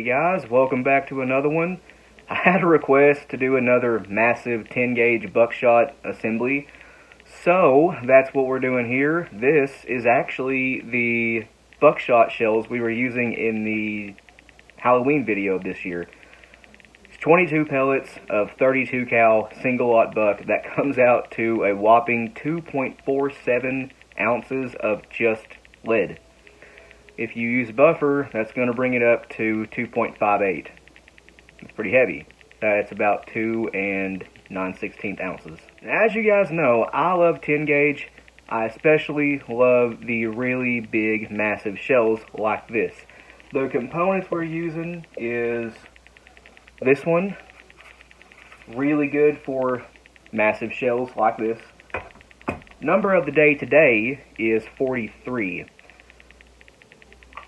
Hey guys, welcome back to another one. I had a request to do another massive 10 gauge buckshot assembly, so that's what we're doing here. This is actually the buckshot shells we were using in the Halloween video of this year. It's 22 pellets of 32 cal single aught buck. That comes out to a whopping 2.47 ounces of just lead. If you use buffer, that's going to bring it up to 2.58. It's pretty heavy. That's about 2 9/16 ounces. As you guys know, I love 10 gauge. I especially love the really big, massive shells like this. The components we're using is this one. Really good for massive shells like this. Number of the day today is 43.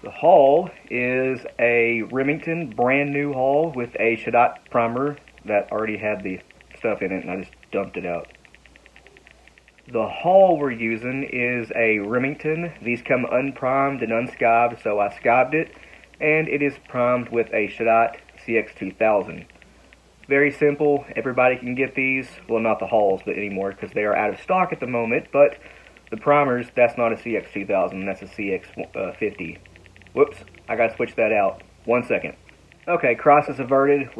The hull is a Remington brand new hull with a Shadot primer that already had the stuff in it and I just dumped it out. The hull we're using is a Remington. These come unprimed and unscived, so I scived it, and it is primed with a Shadot CX2000. Very simple, everybody can get these. Well, not the hulls but anymore because they are out of stock at the moment, but the primers, that's not a CX2000, that's a CX50. Whoops, I gotta switch that out. 1 second. Okay, crisis averted.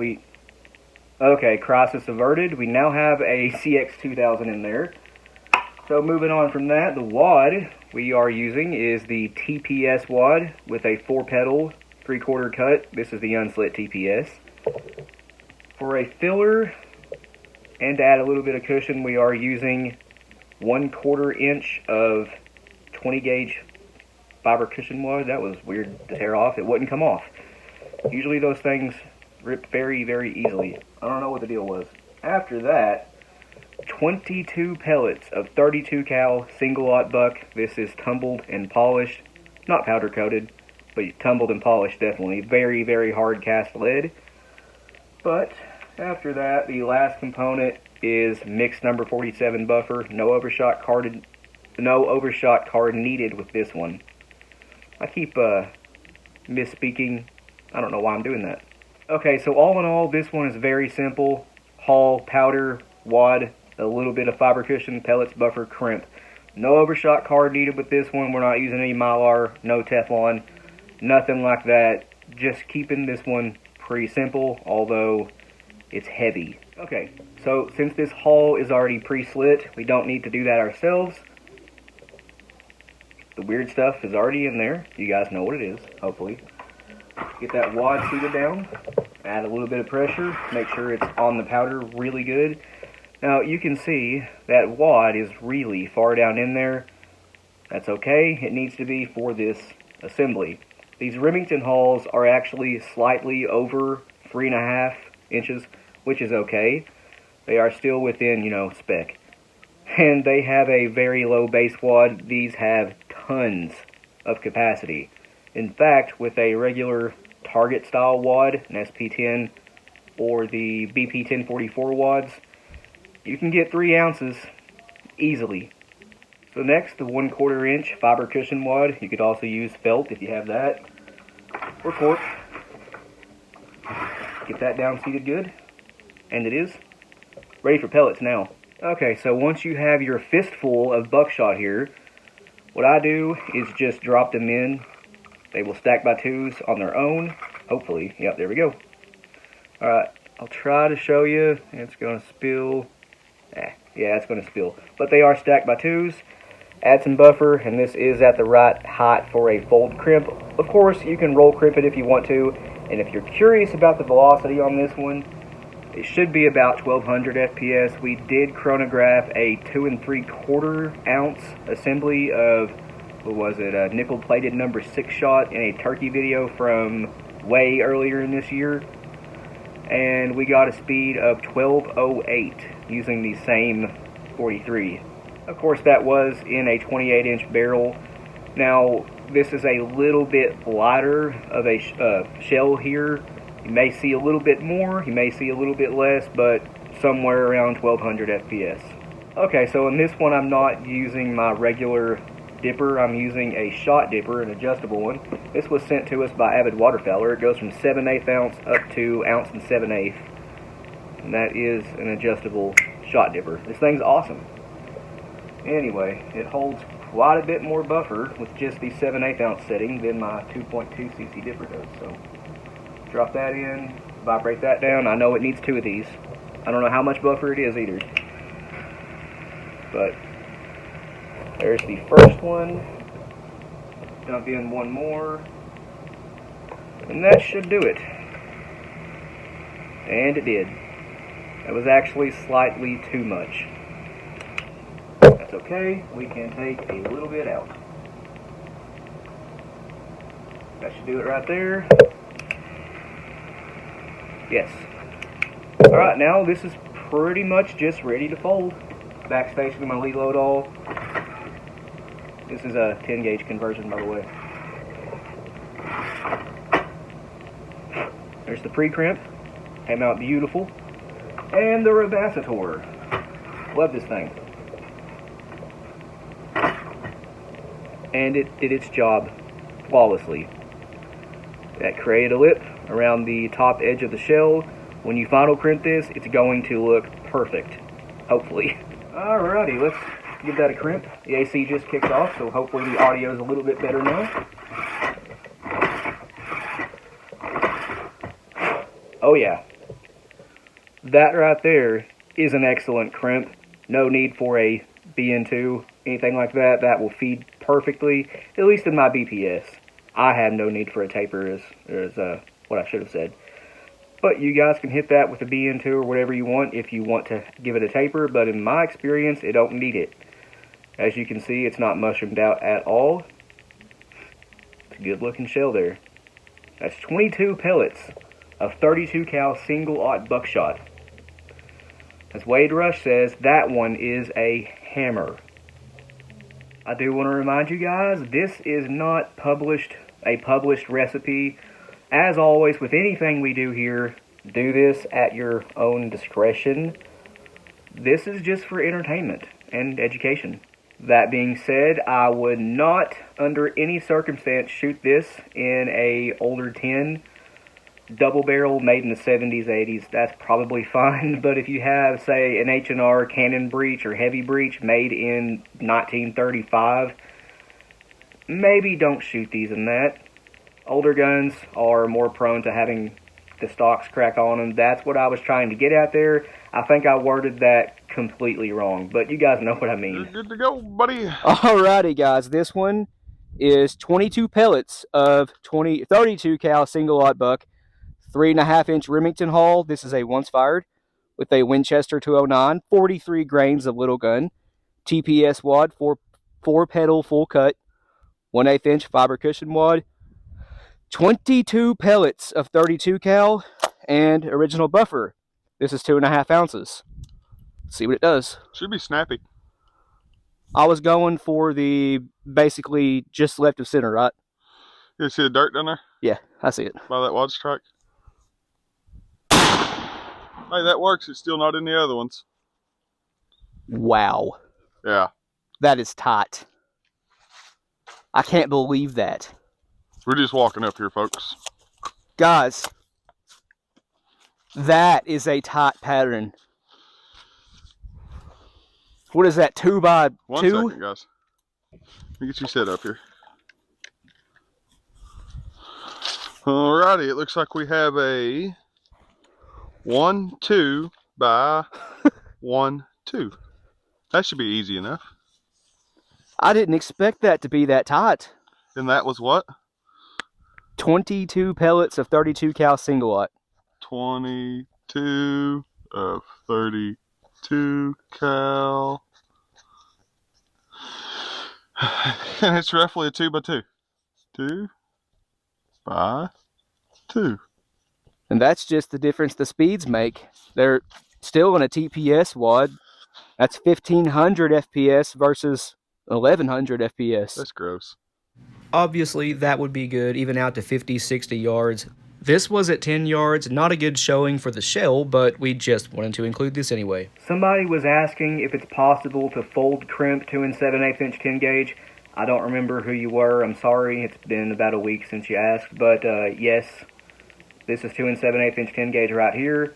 Crisis averted. We now have a CX2000 in there. So moving on from that, the wad we are using is the TPS wad with a 4-pedal, 3/4 cut. This is the unslit TPS. For a filler and to add a little bit of cushion, we are using 1/4 inch of 20 gauge fiber cushion wad. That was weird to tear off. It wouldn't come off. Usually those things rip very, very easily. I don't know what the deal was. After that, 22 pellets of 32 cal single aught buck. This is tumbled and polished. Not powder coated, but tumbled and polished definitely. Very, very hard cast lead. But after that, the last component is mixed number 47 buffer. No overshot card needed with this one. I keep misspeaking. I don't know why I'm doing that. Okay, so all in all, this one is very simple. Hull, powder, wad, a little bit of fiber cushion, pellets, buffer, crimp. No overshot card needed with this one. We're not using any Mylar, no Teflon, nothing like that. Just keeping this one pretty simple, although it's heavy. Okay, so since this hull is already pre-slit, we don't need to do that ourselves. The weird stuff is already in there. You guys know what it is, hopefully. Get that wad seated down. Add a little bit of pressure. Make sure it's on the powder really good. Now, you can see that wad is really far down in there. That's okay. It needs to be for this assembly. These Remington hulls are actually slightly over 3.5 inches, which is okay. They are still within, spec. And they have a very low base wad. These have tons of capacity. In fact, with a regular Target style wad, an SP10 or the BP1044 wads, you can get 3 ounces easily. So next, the 1/4 inch fiber cushion wad. You could also use felt if you have that, or cork. Get that down seated good, and it is ready for pellets now. Okay, so once you have your fistful of buckshot here, what I do is just drop them in. They will stack by twos on their own, hopefully. Yep, there we go. Alright, I'll try to show you. It's going to spill. Yeah, it's going to spill. But they are stacked by twos. Add some buffer, and this is at the right height for a fold crimp. Of course, you can roll crimp it if you want to. And if you're curious about the velocity on this one, it should be about 1200 FPS. We did chronograph a 2 3/4 ounce assembly of, what was it, a nickel-plated number 6 shot in a turkey video from way earlier in this year. And we got a speed of 1208 using the same 43. Of course, that was in a 28-inch barrel. Now, this is a little bit lighter of a shell here. You may see a little bit more, you may see a little bit less, but somewhere around 1200 FPS. Okay, so in this one I'm not using my regular dipper. I'm using a shot dipper, an adjustable one. This was sent to us by Avid Waterfowler. It goes from 7/8 ounce up to ounce and 7/8. And that is an adjustable shot dipper. This thing's awesome. Anyway, it holds quite a bit more buffer with just the 7/8 ounce setting than my 2.2 cc dipper does. So drop that in, vibrate that down. I know it needs 2 of these. I don't know how much buffer it is either. But there's the first one. Dump in one more. And that should do it. And it did. That was actually slightly too much. That's okay. We can take a little bit out. That should do it right there. Yes. Alright, now this is pretty much just ready to fold. Backstation of my lead load all. This is a 10 gauge conversion, by the way. There's the pre-crimp. Came out beautiful. And the Revasator. Love this thing. And it did its job flawlessly. That created a lip around the top edge of the shell. When you final crimp this, it's going to look perfect. Hopefully. Alrighty, let's give that a crimp. The AC just kicked off, so hopefully the audio is a little bit better now. Oh yeah. That right there is an excellent crimp. No need for a BN2, anything like that. That will feed perfectly, at least in my BPS. I have no need for a taper, is what I should have said. But you guys can hit that with a BN2 or whatever you want if you want to give it a taper, but in my experience, it don't need it. As you can see, it's not mushroomed out at all. It's a good looking shell there. That's 22 pellets of 32 cal single aught buckshot. As Wade Rush says, that one is a hammer. I do want to remind you guys, this is not a published recipe. As always, with anything we do here, do this at your own discretion. This is just for entertainment and education. That being said, I would not, under any circumstance, shoot this in a older tin. Double barrel made in the 70s, 80s, that's probably fine. But if you have, say, an H&R Cannon breech or heavy breech made in 1935, maybe don't shoot these in that. Older guns are more prone to having the stocks crack on them. That's what I was trying to get at there. I think I worded that completely wrong, but you guys know what I mean. You're good to go, buddy. Alrighty, guys. This one is 22 pellets of 32 cal single aught buck, 3.5 inch Remington Hall. This is a once fired with a Winchester 209, 43 grains of little gun, TPS wad, 4 pedal full cut, 1/8 inch fiber cushion wad, 22 pellets of 32 cal, and original buffer. This is 2.5 ounces. Let's see what it does. Should be snappy. I was going for the basically just left of center, right? You see the dirt down there? Yeah, I see it. By that wad strike. Hey, that works. It's still not in the other ones. Wow. Yeah. That is tight. I can't believe that. We're just walking up here, folks. Guys, that is a tight pattern. What is that, 2 by 2? 1 second, guys. Let me get you set up here. Alrighty, it looks like we have a 1-2 by 1-2. That should be easy enough. I didn't expect that to be that tight. And that was what? 22 pellets of 32 cal single aught. 22 of 32 cal. And it's roughly a 2 by 2. 2 by 2. And that's just the difference the speeds make. They're still in a TPS wad. That's 1500 FPS versus 1100 FPS. That's gross. Obviously, that would be good even out to 50, 60 yards. This was at 10 yards, not a good showing for the shell, but we just wanted to include this anyway. Somebody was asking if it's possible to fold crimp 2 7/8 inch 10 gauge. I don't remember who you were. I'm sorry. It's been about a week since you asked. But yes, this is 2 7/8 inch 10 gauge right here.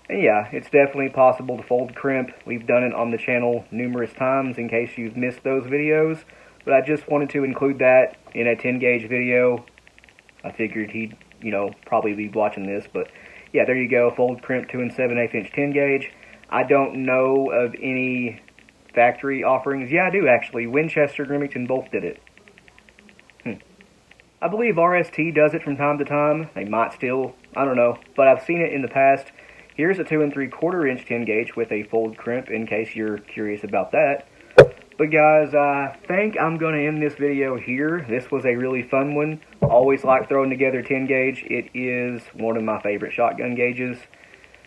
And yeah, it's definitely possible to fold crimp. We've done it on the channel numerous times in case you've missed those videos. But I just wanted to include that in a 10 gauge video. I figured he'd, probably be watching this. But yeah, there you go. Fold crimp 2 7/8 inch 10 gauge. I don't know of any factory offerings. Yeah, I do actually. Winchester, Remington both did it. I believe RST does it from time to time. They might still. I don't know. But I've seen it in the past. Here's a 2 3/4 inch 10 gauge with a fold crimp in case you're curious about that. But guys, I think I'm going to end this video here. This was a really fun one. Always like throwing together 10 gauge. It is one of my favorite shotgun gauges.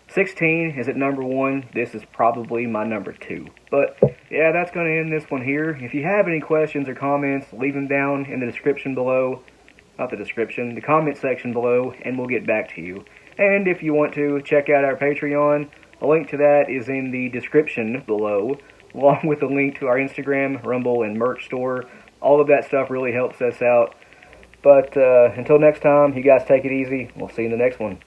16 is at number 1. This is probably my number 2. But yeah, that's going to end this one here. If you have any questions or comments, leave them down in the description below. Not the description, the comment section below, and we'll get back to you. And if you want to check out our Patreon, a link to that is in the description below, along with a link to our Instagram, Rumble, and merch store. All of that stuff really helps us out. But until next time, you guys take it easy. We'll see you in the next one.